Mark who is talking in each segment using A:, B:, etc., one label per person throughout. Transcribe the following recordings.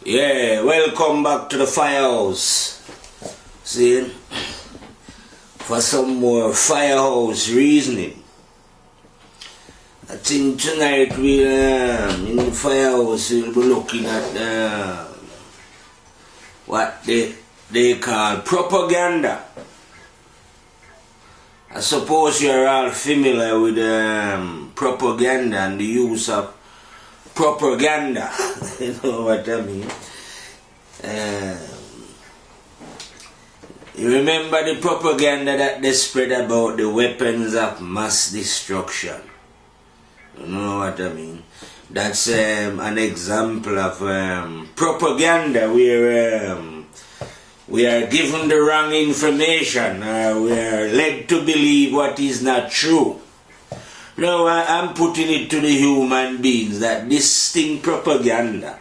A: Yeah, welcome back to the firehouse. See, for some more firehouse reasoning. I think tonight in the firehouse we'll be looking at what they call propaganda. I suppose you're all familiar with propaganda and the use of propaganda. You know what I mean? You remember the propaganda that they spread about the weapons of mass destruction? You know what I mean? That's an example of propaganda where we are given the wrong information, we are led to believe what is not true. Now I'm putting it to the human beings that this thing propaganda,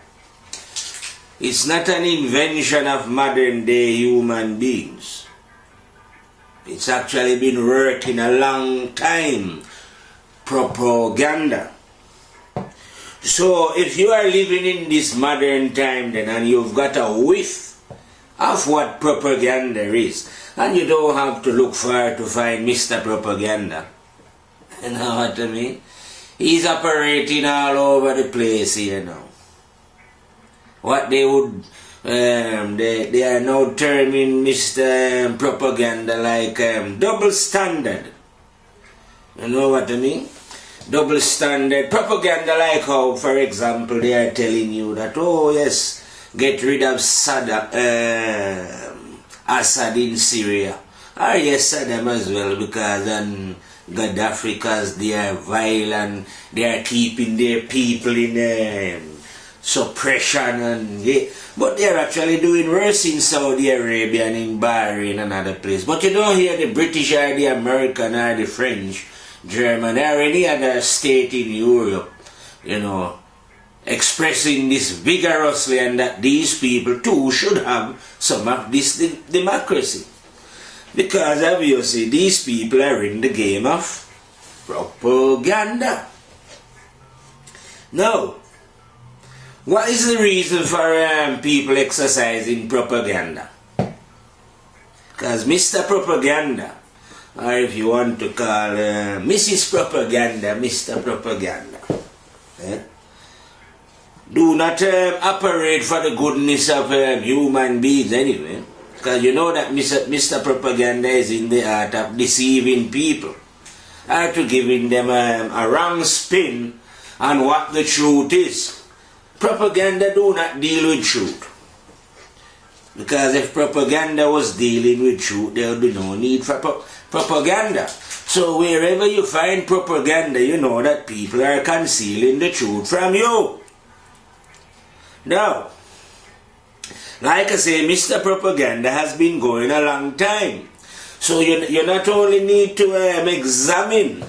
A: it's not an invention of modern day human beings. It's actually been working a long time. Propaganda. So if you are living in this modern time then and you've got a whiff of what propaganda is, and you don't have to look far to find Mr. Propaganda. You know what I mean? He's operating all over the place here now. What they would, they are now terming Mr. Propaganda like double standard. You know what I mean? Double standard propaganda, like how, for example, they are telling you that, oh yes, get rid of Assad in Syria. Or yes, Saddam as well, because Gaddafi, because they are violent, they are keeping their people in suppression, and but they are actually doing worse in Saudi Arabia and in Bahrain and other places. But you don't hear the British or the American or the French, German, or any other state in Europe, you know, expressing this vigorously, and that these people too should have some of this democracy. Because obviously these people are in the game of propaganda. Now, what is the reason for people exercising propaganda? Because Mr. Propaganda, or if you want to call Mrs. Propaganda, Mr. Propaganda, do not operate for the goodness of human beings anyway. Because you know that Mr. Propaganda is in the art of deceiving people, or to giving them a wrong spin on what the truth is. Propaganda do not deal with truth. Because if propaganda was dealing with truth, there would be no need for propaganda. So wherever you find propaganda, you know that people are concealing the truth from you. Now, like I say, Mr. Propaganda has been going a long time. So you not only need to examine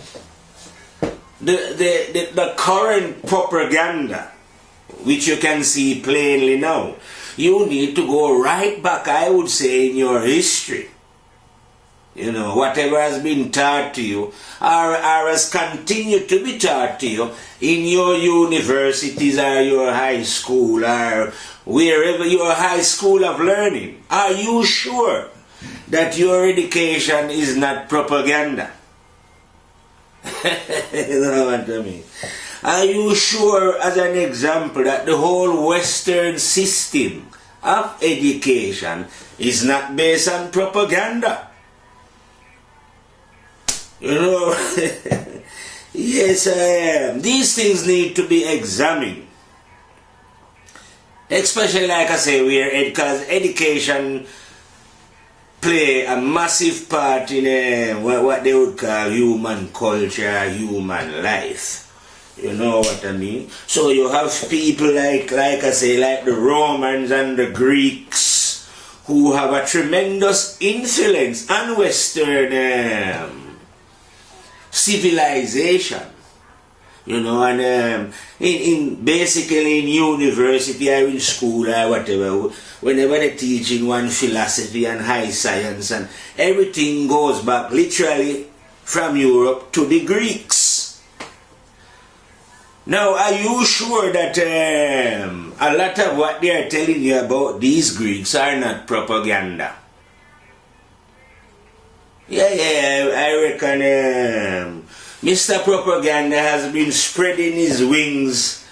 A: the current propaganda, which you can see plainly now. You need to go right back, I would say, in your history. You know, whatever has been taught to you, or has continued to be taught to you in your universities or your high school or wherever your high school of learning. Are you sure that your education is not propaganda? You know what I mean? Are you sure, as an example, that the whole Western system of education is not based on propaganda? You know, yes, I am. These things need to be examined. Especially, like I say, because education play a massive part in what they would call human culture, human life. You know what I mean? So you have people like I say, like the Romans and the Greeks, who have a tremendous influence on Western civilization. You know, and basically in university or in school or whatever, whenever they're teaching one philosophy and high science, and everything goes back literally from Europe to the Greeks. Now, are you sure that a lot of what they are telling you about these Greeks are not propaganda? Yeah, I reckon Mr. Propaganda has been spreading his wings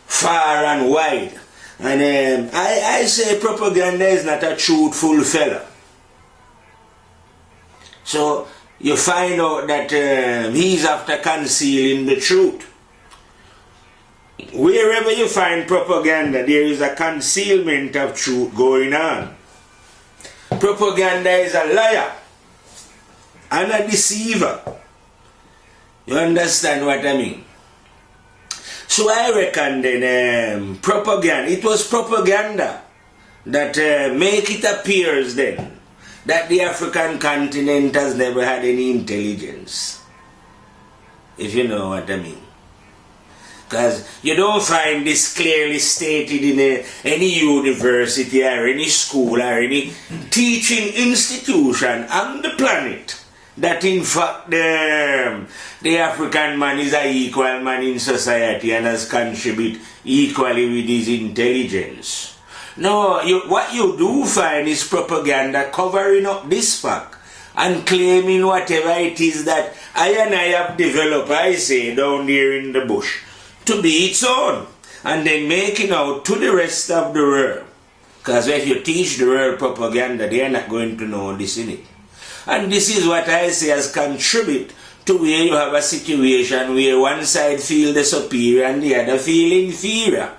A: far and wide. And I say propaganda is not a truthful fella. So you find out that he's after concealing the truth. Wherever you find propaganda, there is a concealment of truth going on. Propaganda is a liar and a deceiver. You understand what I mean? So I reckon then propaganda, it was propaganda that make it appears then that the African continent has never had any intelligence. If you know what I mean. Because you don't find this clearly stated in any university or any school or any teaching institution on the planet that in fact the African man is an equal man in society and has contributed equally with his intelligence. No, what you do find is propaganda covering up this fact and claiming whatever it is that I have developed, I say, down there in the bush, to be its own, and then making out to the rest of the world. Because if you teach the world propaganda, they are not going to know this in it. And this is what I say has contributed to where you have a situation where one side feel the superior and the other feel inferior.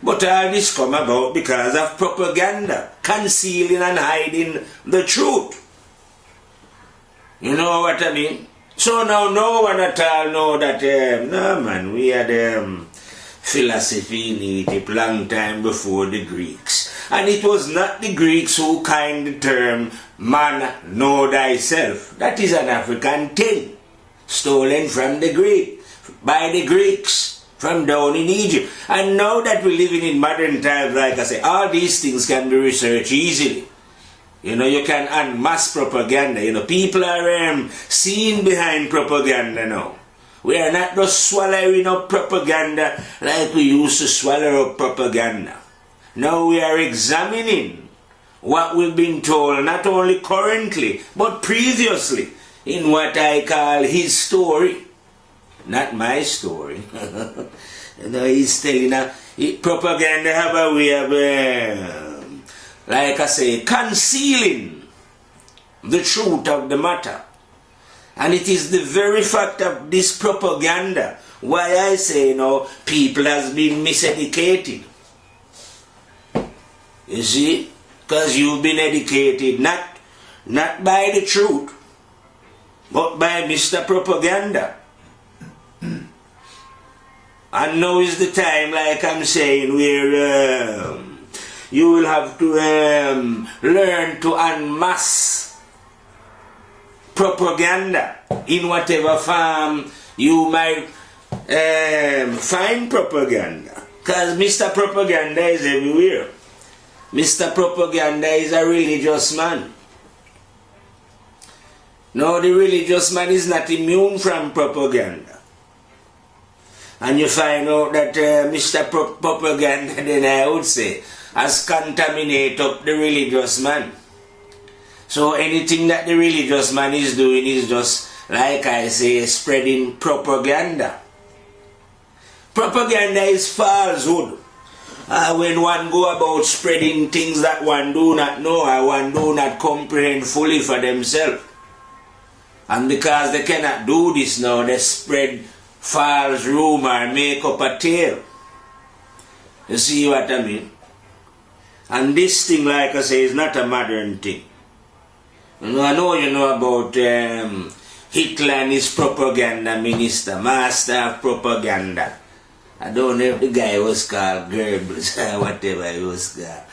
A: But all this come about because of propaganda, concealing and hiding the truth. You know what I mean? So now no one at all know that, no man, we had philosophy in Egypt long time before the Greeks. And it was not the Greeks who coined the term, man, know thyself. That is an African thing, stolen from the Greek, by the Greeks, from down in Egypt. And now that we're living in modern times, like I say, all these things can be researched easily. You know, you can unmask propaganda. You know, people are seen behind propaganda now. We are not just swallowing up propaganda like we used to swallow up propaganda. Now we are examining what we've been told, not only currently, but previously, in what I call his story. Not my story. You know, he's telling propaganda have a way of like I say, concealing the truth of the matter. And it is the very fact of this propaganda why I say, you know, people has been miseducated. You see? Because you've been educated not by the truth, but by Mr. Propaganda. And now is the time, like I'm saying, where you will have to learn to unmask propaganda in whatever form you might find propaganda. Because Mr. Propaganda is everywhere. Mr. Propaganda is a religious man. No, the religious man is not immune from propaganda. And you find out that Mr. Propaganda, then I would say, has contaminated up the religious man. So anything that the religious man is doing is just, like I say, spreading propaganda. Propaganda is falsehood. When one go about spreading things that one do not know or one do not comprehend fully for themselves. And because they cannot do this now, they spread false rumor, make up a tale. You see what I mean? And this thing, like I say, is not a modern thing. You know, I know you know about Hitler and his propaganda minister, master of propaganda. I don't know if the guy was called Goebbels or whatever he was called.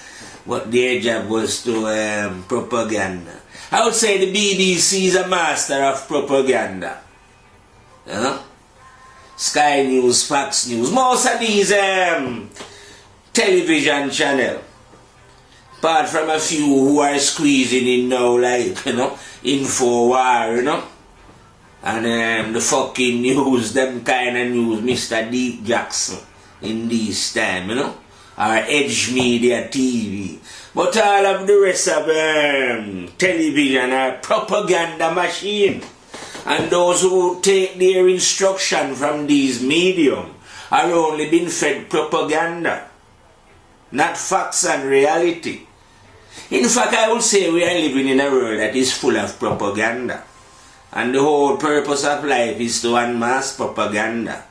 A: But their job was to propaganda. I would say the BBC is a master of propaganda. You know? Sky News, Fox News, most of these television channels. Apart from a few who are squeezing in now, like, you know, InfoWar, you know. And the fucking news, them kind of news, Mr. Deep Jackson in this time, you know, or Edge Media TV. But all of the rest of television are propaganda machine. And those who take their instruction from these medium are only being fed propaganda, not facts and reality. In fact, I would say we are living in a world that is full of propaganda. And the whole purpose of life is to unmask propaganda.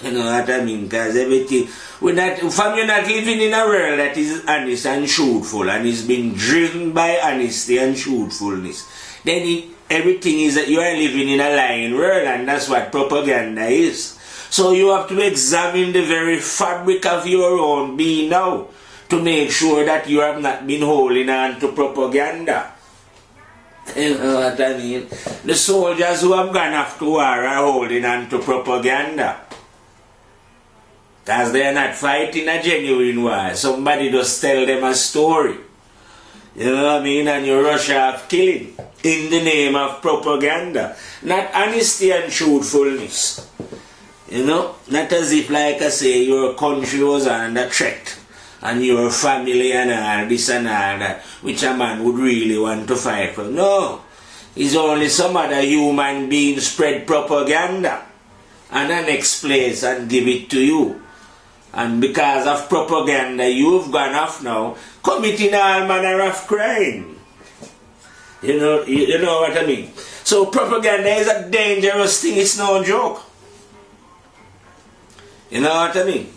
A: You know what I mean? Because everything, you're not living in a world that is honest and truthful and is being driven by honesty and truthfulness, then everything is that you are living in a lying world, and that's what propaganda is. So you have to examine the very fabric of your own being now to make sure that you have not been holding on to propaganda. You know what I mean? The soldiers who have gone off to war are holding on to propaganda. Because they are not fighting a genuine war. Somebody just tell them a story. You know what I mean? And you rush off killing in the name of propaganda. Not honesty and truthfulness. You know? Not as if, like I say, your country was under threat. And your family and all this and all that, which a man would really want to fight for. No. It's only some other human being spread propaganda and the next place and give it to you. And because of propaganda, you've gone off now, committing all manner of crime. You know what I mean? So propaganda is a dangerous thing, it's no joke. You know what I mean?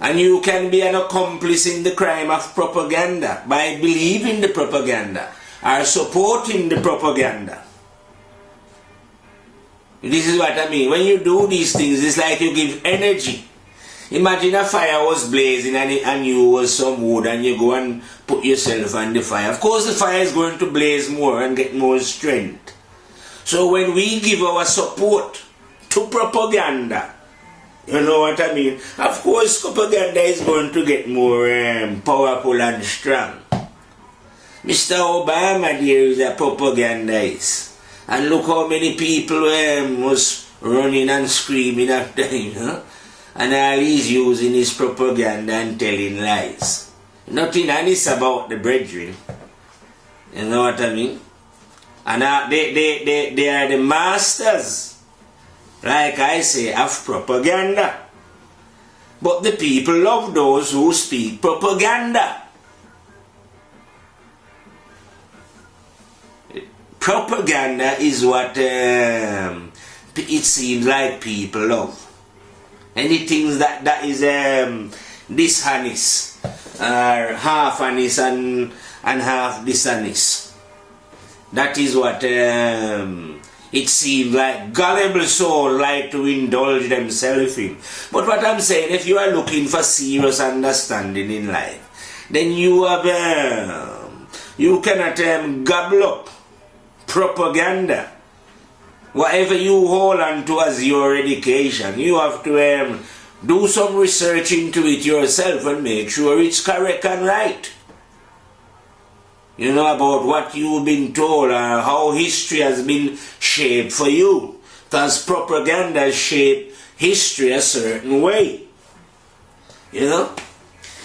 A: And you can be an accomplice in the crime of propaganda by believing the propaganda or supporting the propaganda. This is what I mean. When you do these things, it's like you give energy. Imagine a fire was blazing and you was some wood and you go and put yourself on the fire. Of course the fire is going to blaze more and get more strength. So when we give our support to propaganda, you know what I mean? Of course, propaganda is going to get more powerful and strong. Mr. Obama there is a propagandist. And look how many people was running and screaming after him. Huh? And all he's using is propaganda and telling lies. Nothing honest about the brethren. You know what I mean? And they are the masters, like I say, of propaganda. But the people love those who speak propaganda. Propaganda is what it seems like people love. Anything that is dishonest, or half honest and half dishonest. That is what it seems like gullible souls like to indulge themselves in. But what I'm saying, if you are looking for serious understanding in life, then you have you cannot gobble up propaganda. Whatever you hold on to as your education, you have to do some research into it yourself and make sure it's correct and right. You know, about what you've been told or how history has been shaped for you. Because propaganda shaped history a certain way. You know?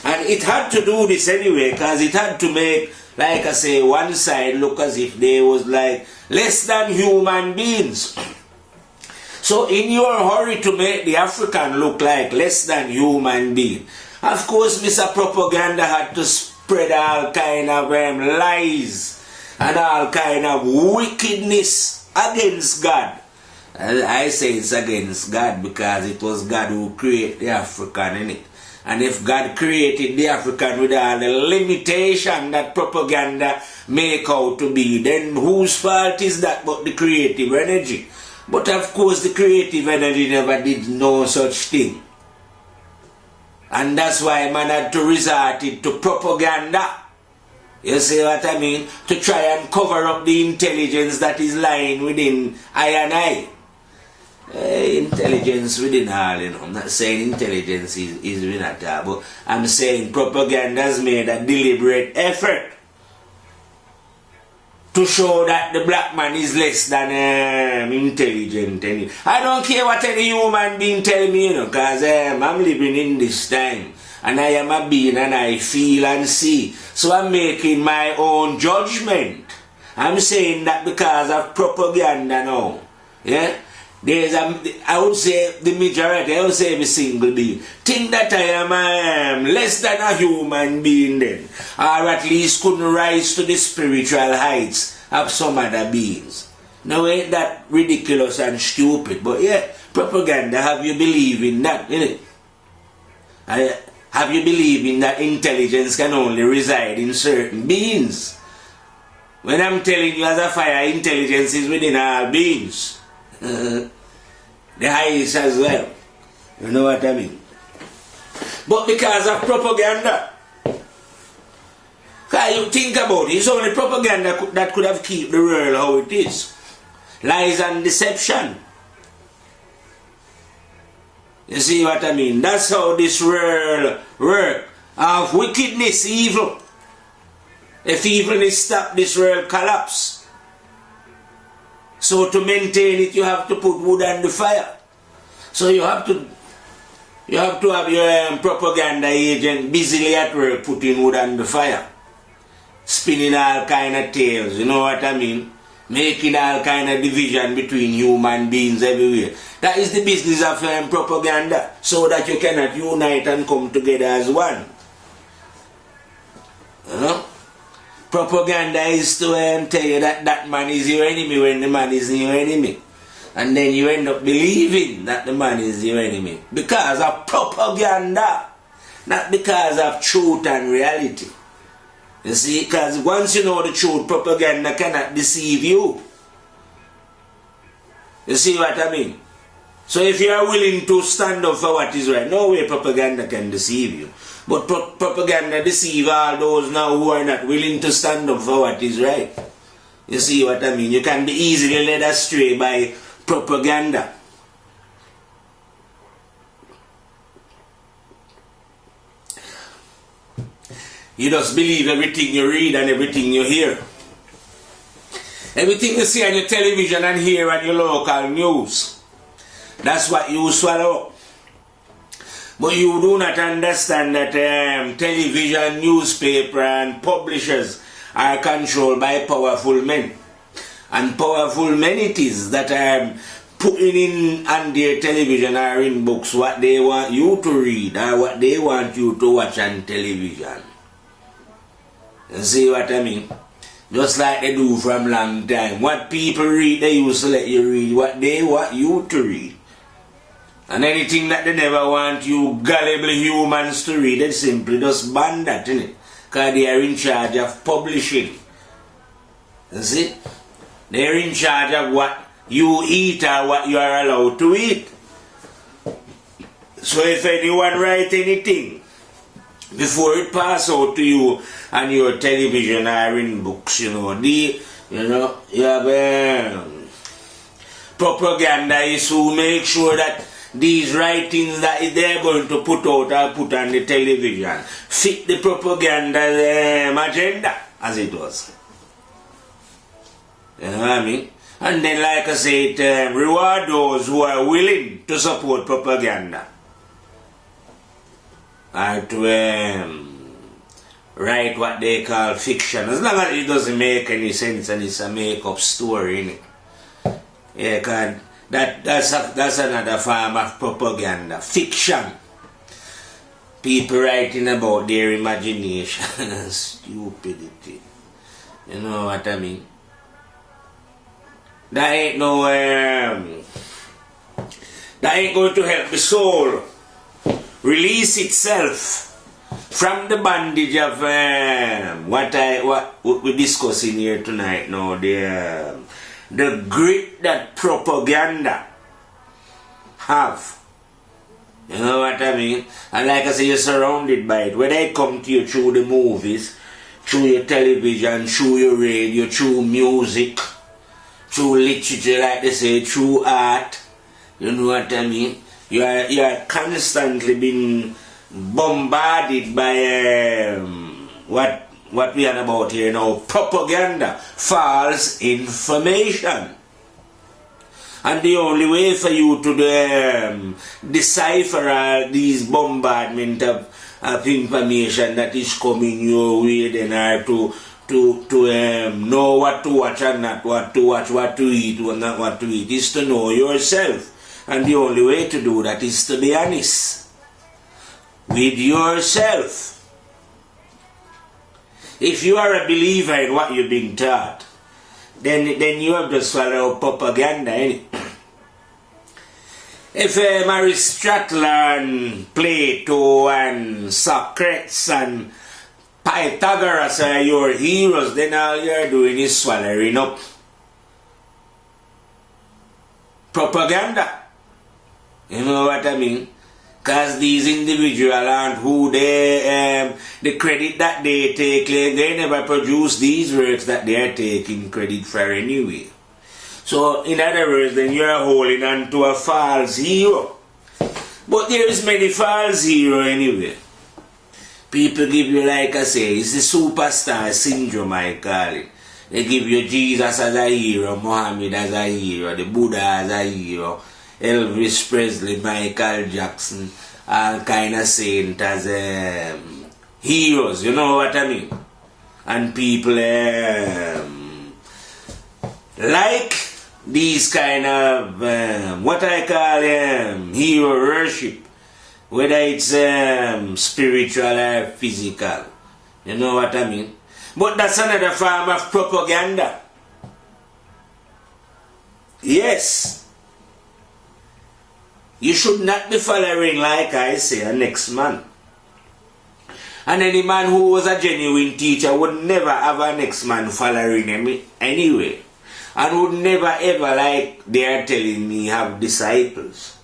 A: And it had to do this anyway, because it had to make, like I say, one side look as if they was like less than human beings. So in your hurry to make the African look like less than human being, of course Mr. Propaganda had to spread all kind of lies and all kind of wickedness against God. I say it's against God because it was God who created the African in it. And if God created the African with all the limitation that propaganda make out to be, then whose fault is that but the creative energy? But of course the creative energy never did no such thing. And that's why man had to resort it to propaganda. You see what I mean? To try and cover up the intelligence that is lying within I and I. Intelligence within all, you know. I'm not saying intelligence is within at all, but I'm saying propaganda has made a deliberate effort to show that the black man is less than intelligent. I don't care what any human being tell me, because I'm living in this time. And I am a being and I feel and see. So I'm making my own judgment. I'm saying that because of propaganda now. Yeah? I would say the majority, I would say every single being, think that I am less than a human being then. Or at least couldn't rise to the spiritual heights of some other beings. Now ain't that ridiculous and stupid? But yeah, propaganda, have you believe in that, innit? Have you believe in that intelligence can only reside in certain beings? When I'm telling you as a fire, intelligence is within all beings. The highest as well. You know what I mean? But because of propaganda, you think about it, it's only propaganda that could have kept the world how it is. Lies and deception. You see what I mean? That's how this world works. Of wickedness, evil. If evilness stop, this world collapse. So to maintain it, you have to put wood on the fire. So you have to have your propaganda agent busily at work putting wood on the fire. Spinning all kind of tales, you know what I mean? Making all kind of division between human beings everywhere. That is the business of propaganda, so that you cannot unite and come together as one. You know? Propaganda is to tell you that that man is your enemy when the man is your enemy. And then you end up believing that the man is your enemy. Because of propaganda. Not because of truth and reality. You see, because once you know the truth, propaganda cannot deceive you. You see what I mean? So if you are willing to stand up for what is right, no way propaganda can deceive you. But propaganda deceive all those now who are not willing to stand up for what is right. You see what I mean? You can be easily led astray by propaganda. You just believe everything you read and everything you hear. Everything you see on your television and hear on your local news. That's what you swallow. But you do not understand that television, newspaper and publishers are controlled by powerful men. And powerful men it is that are putting in on their television or in books what they want you to read or what they want you to watch on television. You see what I mean? Just like they do from long time. What people read, they used to let you read what they want you to read. And anything that they never want you gullible humans to read, they simply just ban that, innit? Because they are in charge of publishing. You see? They are in charge of what you eat or what you are allowed to eat. So if anyone write anything, before it pass out to you on your television or in books, you have propagandists who make sure that these writings that they're going to put out or put on the television fit the propaganda agenda, as it was. You know what I mean? And then, like I said, reward those who are willing to support propaganda. Or to write what they call fiction. As long as it doesn't make any sense and it's a make-up story, innit? Yeah, because that's another form of propaganda. Fiction. People writing about their imagination and stupidity. You know what I mean? That ain't no that ain't going to help the soul release itself from the bondage of what we're discussing here tonight now, the grip that propaganda have. You know what I mean? And like I say, you're surrounded by it. Whether it come to you through the movies, through your television, through your radio, through music, through literature, like they say, through art. You know what I mean? You are constantly being bombarded by what we are about here now, propaganda, false information. And the only way for you to decipher these bombardment of information that is coming your way, then are to know what to watch and not what to watch, what to eat and not what to eat, is to know yourself. And the only way to do that is to be honest with yourself. If you are a believer in what you're being taught, then you have to swallow propaganda, innit? If Aristotle and Plato and Socrates and Pythagoras are your heroes, then all you're doing is swallowing up propaganda. You know what I mean? Because these individuals aren't who they, the credit that they take, they never produce these works that they are taking credit for anyway. So, in other words, then you are holding on to a false hero. But there is many false heroes anyway. People give you, like I say, it's the superstar syndrome, I call it. They give you Jesus as a hero, Muhammad as a hero, the Buddha as a hero, Elvis Presley, Michael Jackson, all kind of saints as heroes, you know what I mean? And people like these kind of, what I call hero worship, whether it's spiritual or physical, you know what I mean? But that's another form of propaganda. Yes. You should not be following, like I say, a next man. And any man who was a genuine teacher would never have a next man following him anyway. And would never ever, like they are telling me, have disciples.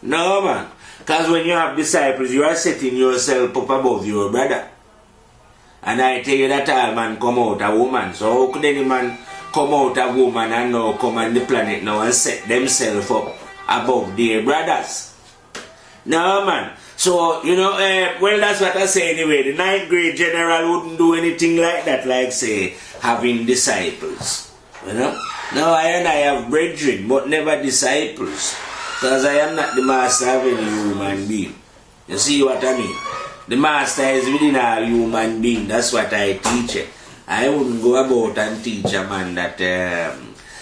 A: No, man. Because when you have disciples, you are setting yourself up above your brother. And I tell you that all man come out a woman. So how could any man come out a woman and now come on the planet now and set themselves up above their brothers? No, man. So, you know, well, that's what I say anyway. The 9th grade general wouldn't do anything like that, like, say, having disciples. You know? Now, I have brethren, but never disciples. Because I am not the master of any human being. You see what I mean? The master is within all human being. That's what I teach it. I wouldn't go about and teach a man that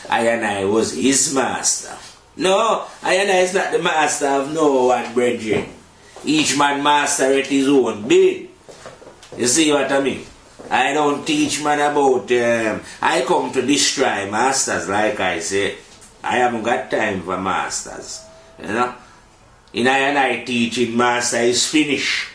A: I was his master. No, I is not the master of no one, brethren. Each man master at his own being. You see what I mean? I don't teach man about, I come to destroy masters, like I say. I haven't got time for masters. You know? In I teaching, master is finished.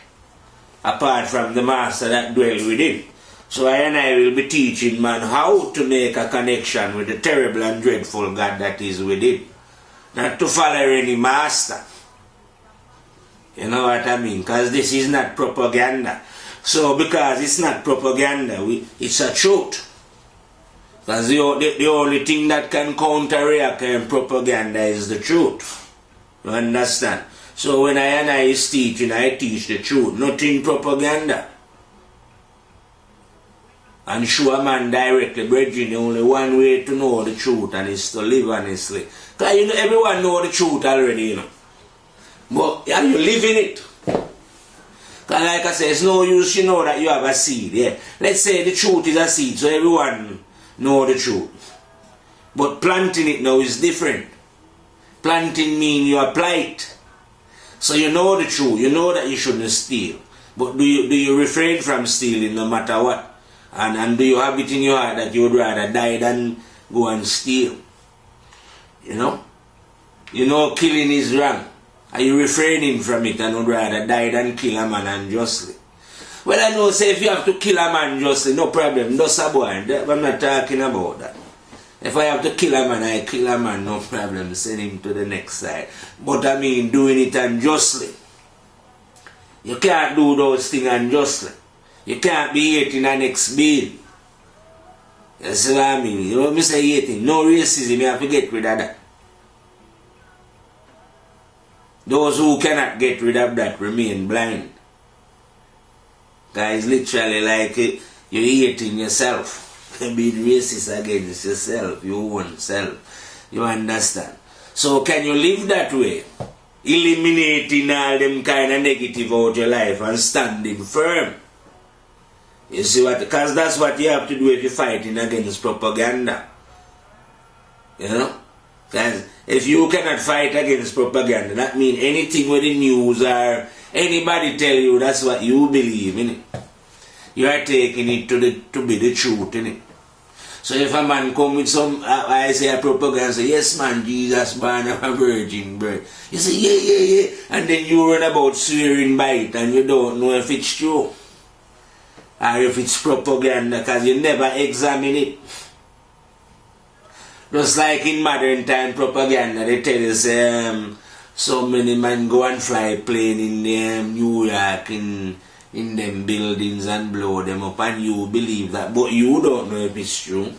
A: Apart from the master that dwell within. So I will be teaching man how to make a connection with the terrible and dreadful God that is within. Not to follow any master. You know what I mean? Because this is not propaganda. So because it's not propaganda, it's a truth. Because the only thing that can counteract propaganda is the truth. You understand? So when I is teaching, I teach the truth, nothing propaganda. And show a man directly, brethren, only one way to know the truth, and is to live honestly. Because you know, everyone know the truth already, you know. But are you living it? Because like I said, it's no use you know that you have a seed. Yeah. Let's say the truth is a seed, so everyone know the truth. But planting it now is different. Planting means you apply it. So you know the truth, you know that you shouldn't steal. But do you refrain from stealing no matter what? And do you have it in your heart that you would rather die than go and steal? You know? You know killing is wrong. Are you refraining from it and would rather die than kill a man unjustly? Well, I know, say if you have to kill a man unjustly, no problem. That's a boy. I'm not talking about that. If I have to kill a man, I kill a man, no problem. Send him to the next side. But I mean, doing it unjustly. You can't do those things unjustly. You can't be hating an next being. You see what I mean? You know what I say hating? No racism, you have to get rid of that. Those who cannot get rid of that remain blind. Because it's literally like you're hating yourself. Being racist against yourself, your own self. You understand? So can you live that way? Eliminating all them kind of negative out your life and standing firm. You see what? Because that's what you have to do if you're fighting against propaganda. You know? Because if you cannot fight against propaganda, that means anything with the news or anybody tell you that's what you believe in it. You are taking it to be the truth in it. So if a man come with some, I say a propaganda, say, yes man, Jesus born of a virgin birth. You say, yeah. And then you run about swearing by it and you don't know if it's true. Or if it's propaganda, because you never examine it. Just like in modern time propaganda, they tell you, say, so many men go and fly plane in New York, in them buildings and blow them up, and you believe that, but you don't know if it's true,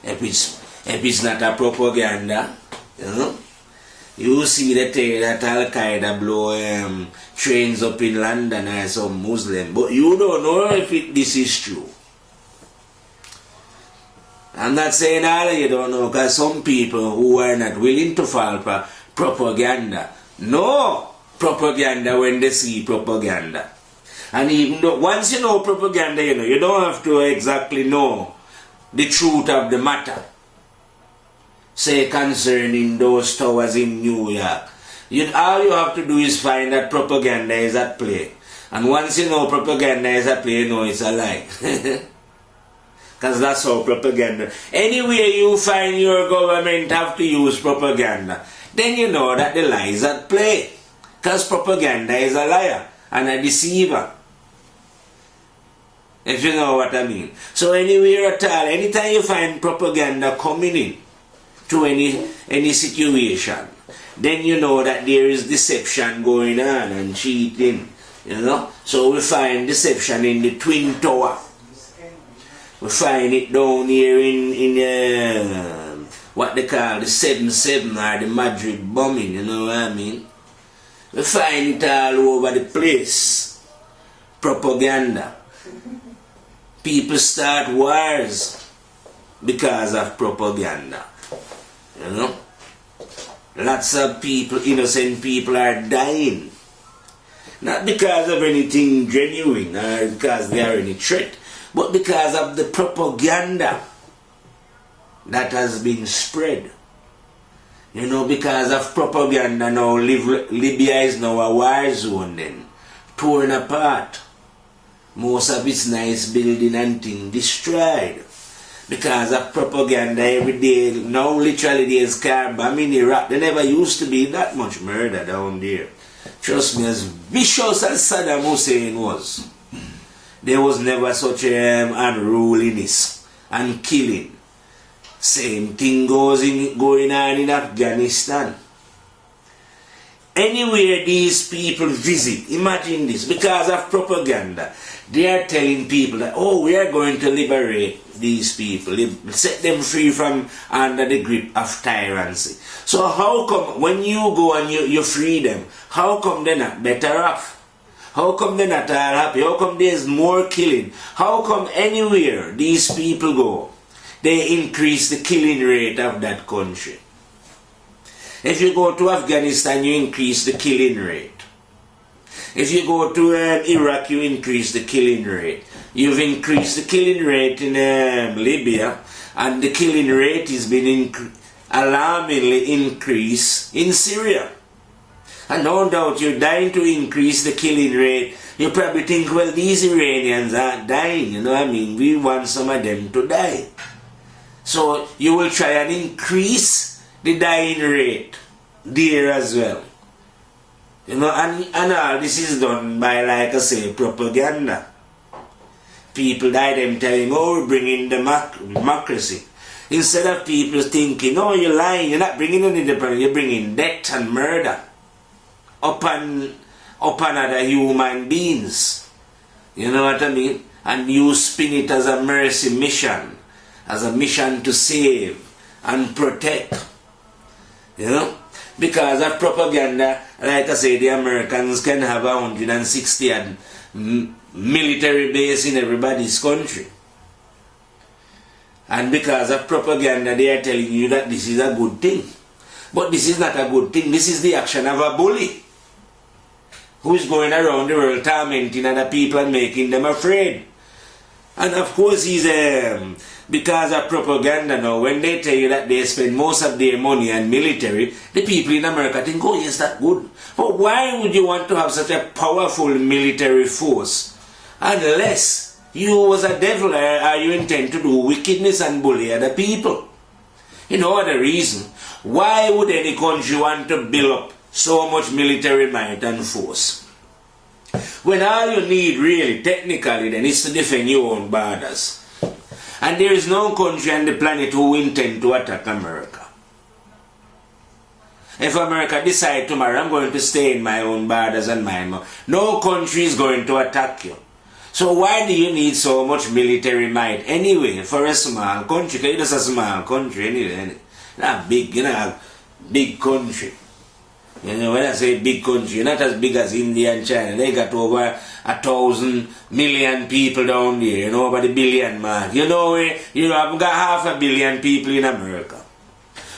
A: if it's not a propaganda, you know. You see the tale that Al-Qaeda blow trains up in London or some Muslim, but you don't know if this is true. I'm not saying all of you don't know, because some people who are not willing to fall for propaganda know propaganda when they see propaganda. And even though, once you know propaganda, you don't have to exactly know the truth of the matter. Say concerning those towers in New York. All you have to do is find that propaganda is at play. And once you know propaganda is at play, you know it's a lie. Because that's how propaganda. Anywhere you find your government have to use propaganda, then you know that the lie is at play. Because propaganda is a liar and a deceiver. If you know what I mean. So anywhere at all, anytime you find propaganda coming in to any situation, then you know that there is deception going on and cheating. You know? So we find deception in the Twin Tower. We find it down here in what they call the 7/7 or the Madrid bombing, you know what I mean? We find it all over the place. Propaganda. People start wars because of propaganda. You know? Lots of people, innocent people are dying. Not because of anything genuine or because they are any threat, but because of the propaganda that has been spread. You know, because of propaganda now, Libya is now a war zone then, torn apart. Most of its nice building and things destroyed. Because of propaganda every day. Now literally there's car bombing Iraq. There never used to be that much murder down there. Trust me, as vicious as Saddam Hussein was, there was never such unruliness and killing. Same thing going on in Afghanistan. Anywhere these people visit, imagine this, because of propaganda, they are telling people that, oh, we are going to liberate these people, set them free from under the grip of tyranny. So how come when you go and you free them, how come they're not better off? How come they're not all happy? How come there's more killing? How come anywhere these people go, they increase the killing rate of that country? If you go to Afghanistan, you increase the killing rate. If you go to Iraq, you increase the killing rate. You've increased the killing rate in Libya, and the killing rate has been alarmingly increased in Syria. And no doubt you're dying to increase the killing rate. You probably think, well, these Iranians aren't dying, you know what I mean? We want some of them to die. So you will try and increase the dying rate there as well. You know, and all this is done by, like I say, propaganda. People die them telling, oh, we're bringing democracy. Instead of people thinking, oh, you're lying, you're not bringing any democracy, you're bringing death and murder upon other human beings. You know what I mean? And you spin it as a mercy mission, as a mission to save and protect. You know? Because of propaganda, like I say, the Americans can have 160 military base in everybody's country. And because of propaganda, they are telling you that this is a good thing. But this is not a good thing. This is the action of a bully who is going around the world tormenting other people and making them afraid. And of course, he's because of propaganda now, when they tell you that they spend most of their money on military, the people in America think, oh yes, that's good. But why would you want to have such a powerful military force unless you was a devil or you intend to do wickedness and bully other people? You know the reason. Why would any country want to build up so much military might and force? When all you need really, technically then, is to defend your own borders. And there is no country on the planet who intend to attack America. If America decide tomorrow, I'm going to stay in my own borders and no country is going to attack you. So why do you need so much military might anyway for a small country? Because it's a small country anyway. Not big, big country. You know, when I say big country, not as big as India and China. They got over 1,000 million people down there, you know, over the billion mark. You know, you haven't got 500 million people in America.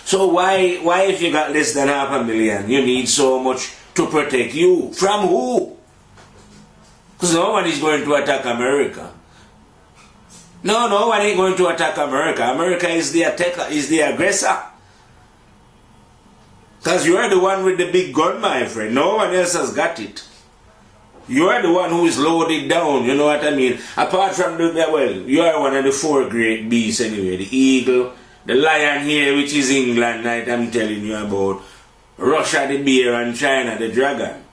A: So why if you got less than 500 million, you need so much to protect you? From who? Because no one is going to attack America. No one ain't going to attack America. America is the attacker, is the aggressor. Because you are the one with the big gun, my friend. No one else has got it. You are the one who is loaded down, you know what I mean? Apart from you are one of the 4 great beasts anyway. The eagle, the lion here, which is England, right, I'm telling you about. Russia, the bear, and China, the dragon.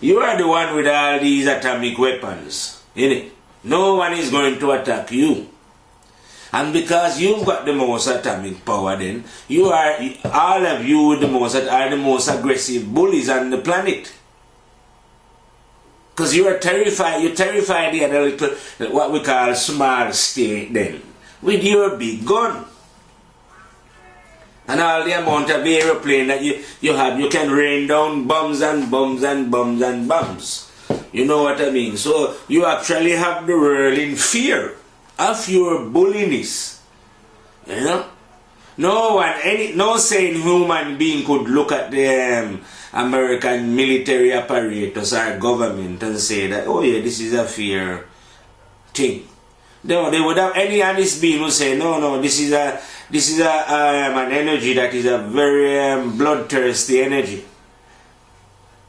A: You are the one with all these atomic weapons, innit? No one is going to attack you. And because you've got the most atomic power, then you are all of you are the most aggressive bullies on the planet. Because you are terrified. You terrify the other little, what we call small state, then with your big gun and all the amount of aeroplane that you have. You can rain down bombs and bombs and bombs and bombs. You know what I mean? So you actually have the world in fear of your bulliness. You know? No sane human being could look at the American military apparatus or government and say that, oh yeah, this is a fair thing. No, they would have any honest being who say, no, this is an energy that is a very bloodthirsty energy.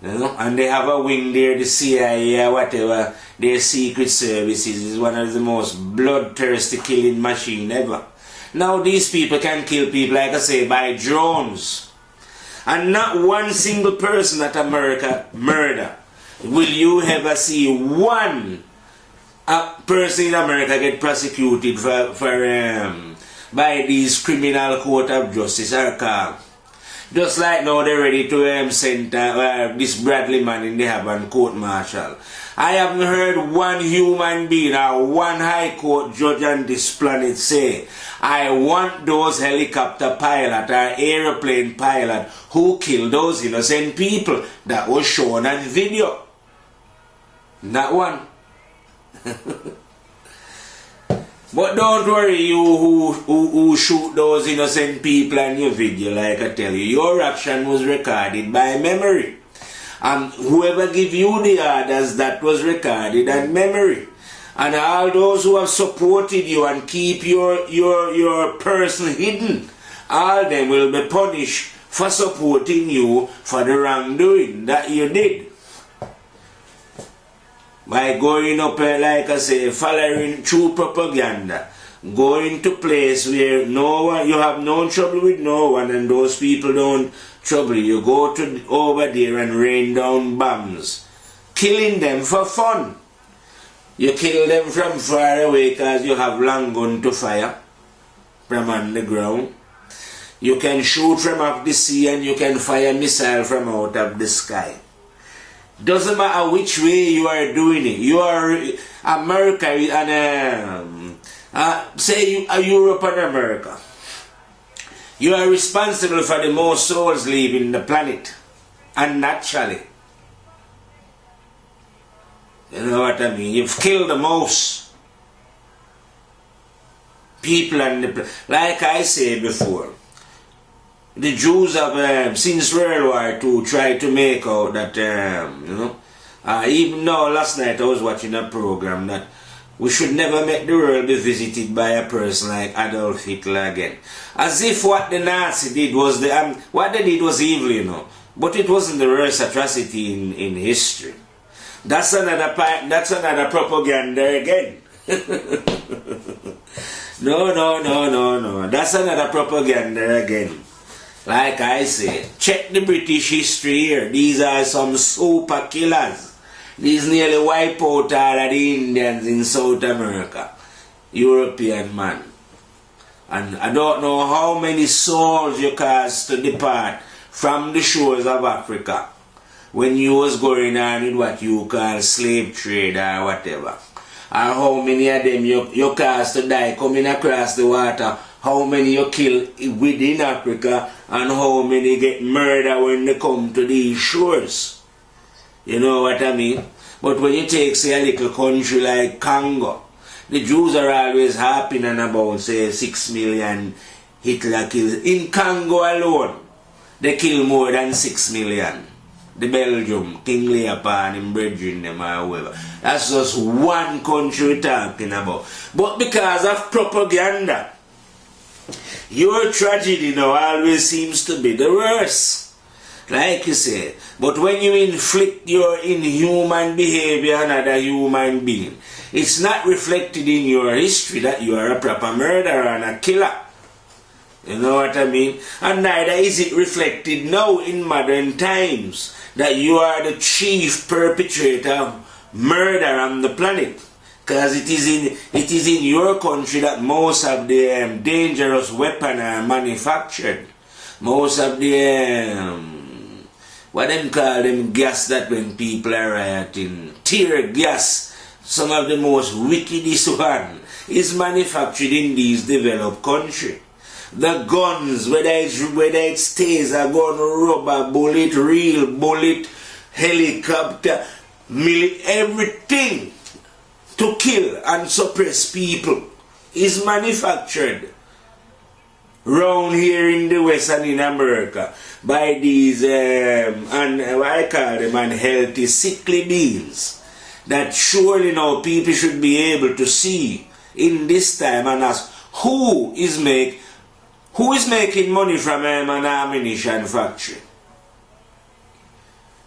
A: You know? And they have a wing there, the CIA or whatever, their secret services is one of the most bloodthirsty killing machine ever. Now these people can kill people, like I say, by drones. And not one single person that America murder will you ever see one person in America get prosecuted by these criminal court of justice or call. Just like now they're ready to send this Bradley man in the Havana court martial. I haven't heard one human being or one high court judge on this planet say, I want those helicopter pilot or aeroplane pilot who killed those innocent people that was shown on video. Not one. But don't worry, you who shoot those innocent people on your video, like I tell you, your action was recorded by memory. And whoever give you the orders, that was recorded on memory. And all those who have supported you and keep your person hidden, all them will be punished for supporting you for the wrongdoing that you did. By going up, like I say, following true propaganda, going to place where no one, you have no trouble with no one and those people don't trouble you. You go over there and rain down bombs, killing them for fun. You kill them from far away because you have long gun to fire from on the ground. You can shoot from up the sea and you can fire missile from out of the sky. Doesn't matter which way you are doing it. You are America and say Europe and America. You are responsible for the most souls leaving the planet. And naturally. You know what I mean? You've killed the most people on the planet. Like I said before, the Jews have, since World War II, tried to make out that, you know, even though last night I was watching a program that we should never make the world be visited by a person like Adolf Hitler again. As if what the Nazi did was what they did was evil, you know. But it wasn't the worst atrocity in history. That's another propaganda again. No. That's another propaganda again. Like I say, check the British history here. These are some super killers. These nearly wipe out all of the Indians in South America. European man. And I don't know how many souls you caused to depart from the shores of Africa when you was going on with what you call slave trade or whatever. Or how many of them you caused to die coming across the water. How many you kill within Africa and how many get murdered when they come to these shores. You know what I mean? But when you take, say, a little country like Congo, the Jews are always harping on about, say, 6 million Hitler kills. In Congo alone, they kill more than 6 million. The Belgium, King Leopold and brethren them or whoever. That's just one country we're talking about. But because of propaganda, your tragedy now always seems to be the worst. Like you say, but when you inflict your inhuman behavior on another human being, it's not reflected in your history that you are a proper murderer and a killer. You know what I mean? And neither is it reflected now in modern times that you are the chief perpetrator of murder on the planet. Because it is in your country that most of the dangerous weapons are manufactured. Most of the what them call them gas that when people are rioting, tear gas, some of the most wickedest one, is manufactured in these developed countries. The guns, whether it's taser gun, rubber bullet, real bullet, helicopter, everything to kill and suppress people is manufactured round here in the West and in America by these what I call them unhealthy, sickly beings that surely now people should be able to see in this time and ask who is making money from an ammunition factory.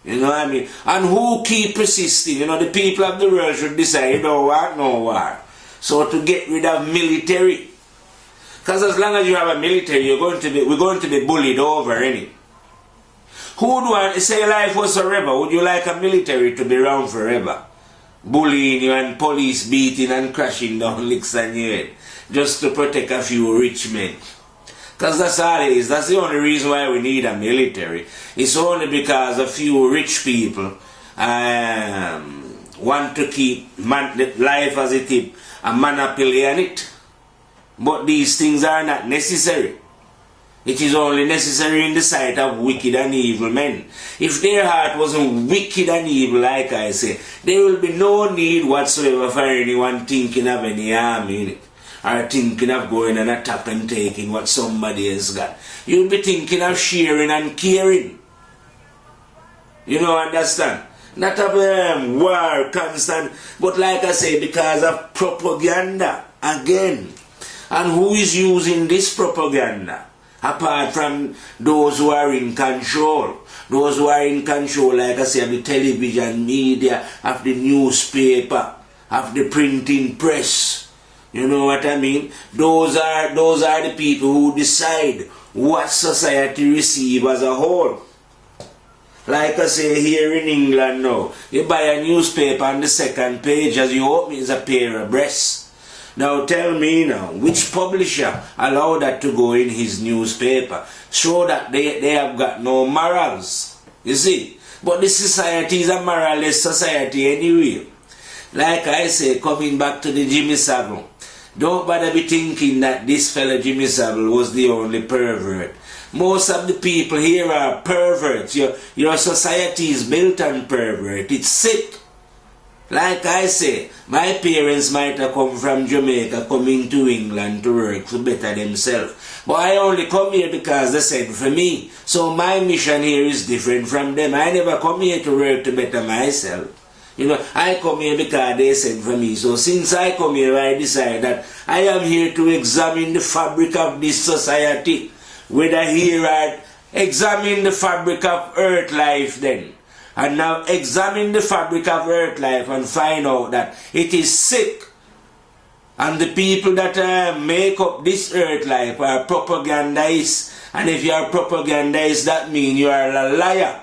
A: You know what I mean? And who keep persisting? You know, the people of the world should decide, no war. So to get rid of military. Because as long as you have a military, we're going to be bullied over, innit? Who would want to say life was forever? Would you like a military to be around forever? Bullying you and police beating and crashing down licks on your head just to protect a few rich men. Because that's all it is. That's the only reason why we need a military. It's only because a few rich people want to keep life as it is, a monopoly on it. But these things are not necessary. It is only necessary in the sight of wicked and evil men. If their heart wasn't wicked and evil, like I say, there will be no need whatsoever for anyone thinking of any harm in it. Or thinking of going and attack and taking what somebody has got. You'll be thinking of sharing and caring. You know, understand? Not of war, constant, but like I say, because of propaganda, again. And who is using this propaganda? Apart from those who are in control. Those who are in control, like I say, of the television media, of the newspaper, of the printing press. You know what I mean? Those are the people who decide what society receives as a whole. Like I say, here in England now, you buy a newspaper on the second page, as you open is a pair of breasts. Now tell me now, which publisher allowed that to go in his newspaper? Show that they have got no morals. You see? But the society is a moralless society anyway. Like I say, coming back to the Jimmy Savile, Don't bother be thinking that this fellow Jimmy Savile was the only pervert. Most of the people here are perverts. Your society is built on pervert. It's sick. Like I say, my parents might have come from Jamaica coming to England to work to better themselves. But I only come here because they sent for me. So my mission here is different from them. I never come here to work to better myself. I come here because they sent for me. So since I come here, I decide that I am here to examine the fabric of this society. Whether here I examine the fabric of earth life then. And now examine the fabric of earth life and find out that it is sick. And the people that make up this earth life are propagandists. And if you are propagandist, that means you are a liar.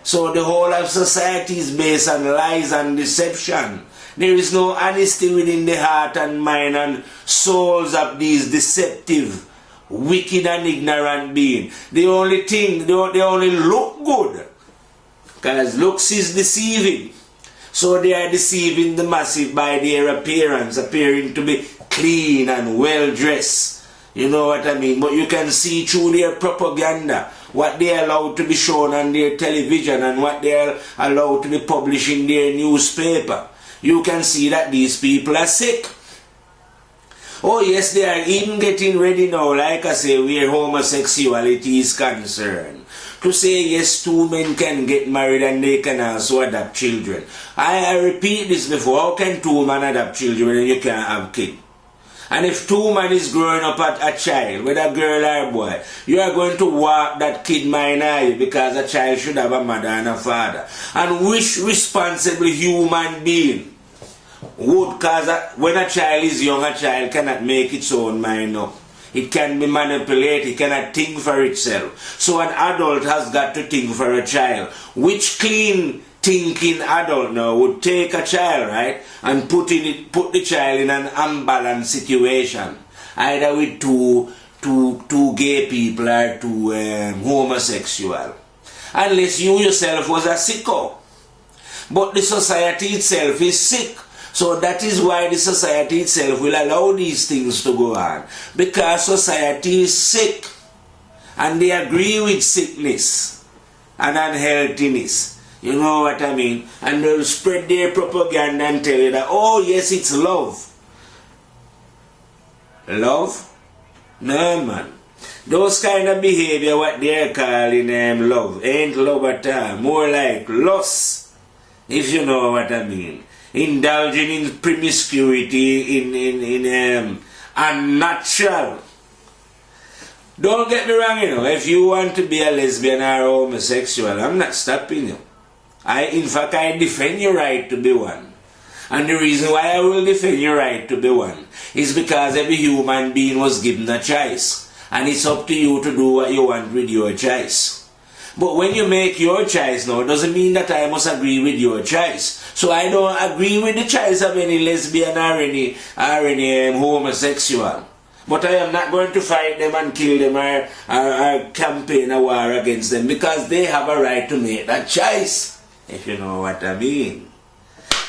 A: So the whole of society is based on lies and deception. There is no honesty within the heart and mind and souls of these deceptive, wicked and ignorant beings. They only look good. Because looks is deceiving. So they are deceiving the masses by their appearance, appearing to be clean and well dressed. You know what I mean? But you can see through their propaganda what they are allowed to be shown on their television and what they are allowed to be published in their newspaper. You can see that these people are sick. Oh yes, they are even getting ready now, like I say, where homosexuality is concerned. To say yes, two men can get married and they can also adopt children. I repeat this before. How can two men adopt children and you can't have kids? And if two men is growing up at a child, whether girl or boy, you are going to walk that kid minor because a child should have a mother and a father. And which responsible human being would, cause when a child is young, a child cannot make its own mind up. It can be manipulated, it cannot think for itself. So an adult has got to think for a child. Which clean thinking adult now would take a child, right, and put the child in an unbalanced situation, either with two gay people or two homosexual, unless you yourself was a sicko. But the society itself is sick. So that is why the society itself will allow these things to go on. Because society is sick. And they agree with sickness and unhealthiness. You know what I mean? And they'll spread their propaganda and tell you that, oh yes, it's love. Love? No man. Those kind of behavior, what they're calling love, ain't love at all. More like lust, if you know what I mean. Indulging in promiscuity, in unnatural. Don't get me wrong, if you want to be a lesbian or homosexual, I'm not stopping you. In fact, I defend your right to be one. And the reason why I will defend your right to be one is because every human being was given a choice. And it's up to you to do what you want with your choice. But when you make your choice now, it doesn't mean that I must agree with your choice. So I don't agree with the choice of any lesbian or any homosexual. But I am not going to fight them and kill them or campaign a war against them because they have a right to make that choice, if you know what I mean.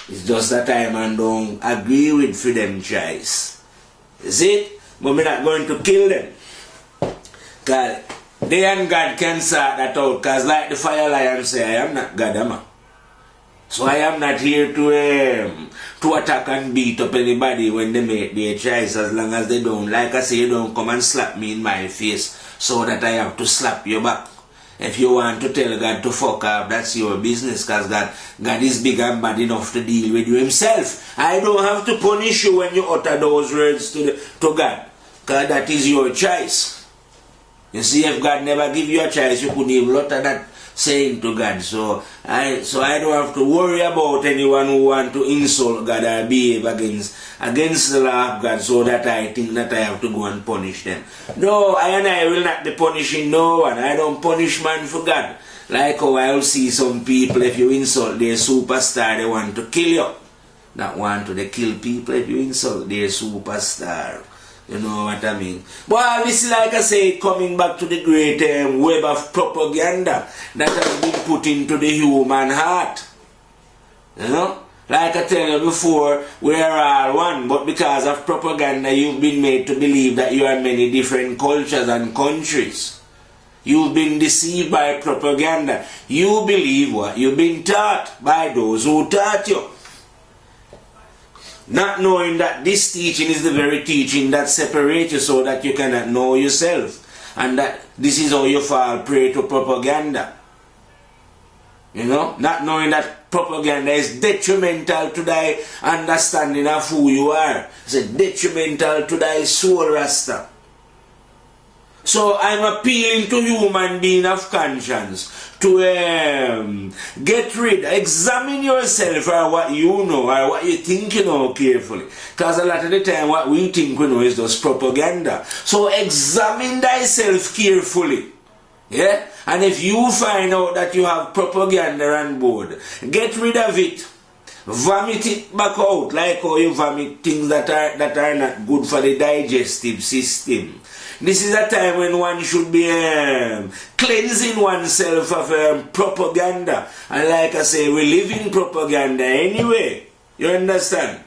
A: It's just that I don't agree with freedom choice. Is it? But we're not going to kill them. Because they and God can sort that out. Because like the fire lion say, I am not God, am I? So I am not here to attack and beat up anybody when they make their choice, as long as they don't. Like I say, you don't come and slap me in my face so that I have to slap you back. If you want to tell God to fuck off, that's your business, because God is big and bad enough to deal with you himself. I don't have to punish you when you utter those words to God, because that is your choice. You see, if God never give you a choice, you couldn't even utter that saying to God. So I don't have to worry about anyone who want to insult God or behave against the law of God, so that I think that I have to go and punish them. No, I will not be punishing no one. I don't punish man for God. Like how I will see some people, if you insult their superstar, they want to kill you. Not want to, they kill people if you insult their superstar. You know what I mean? But this is, like I say, coming back to the great web of propaganda that has been put into the human heart. You know? Like I tell you before, we are all one, but because of propaganda, you've been made to believe that you are many different cultures and countries. You've been deceived by propaganda. You believe what you've been taught by those who taught you. Not knowing that this teaching is the very teaching that separates you so that you cannot know yourself. And that this is how you fall prey to propaganda. You know, not knowing that propaganda is detrimental to thy understanding of who you are. It's detrimental to thy soul, Rasta. So I'm appealing to human being of conscience to get rid, examine yourself or what you know or what you think you know carefully. Because a lot of the time what we think we know is just propaganda. So examine thyself carefully. Yeah? And if you find out that you have propaganda on board, get rid of it. Vomit it back out like how you vomit things that are not good for the digestive system. This is a time when one should be cleansing oneself of propaganda. And like I say, we live in propaganda anyway. You understand?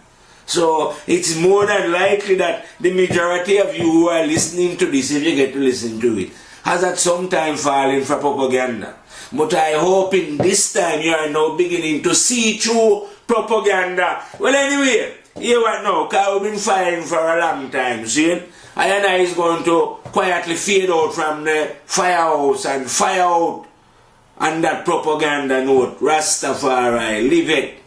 A: So it's more than likely that the majority of you who are listening to this, if you get to listen to it, has at some time fallen for propaganda. But I hope in this time you are now beginning to see through propaganda. Well, anyway, here what now, because we've been fighting for a long time, see? I is going to quietly fade out from the firehouse and fire out on that propaganda note. Rastafari, live it.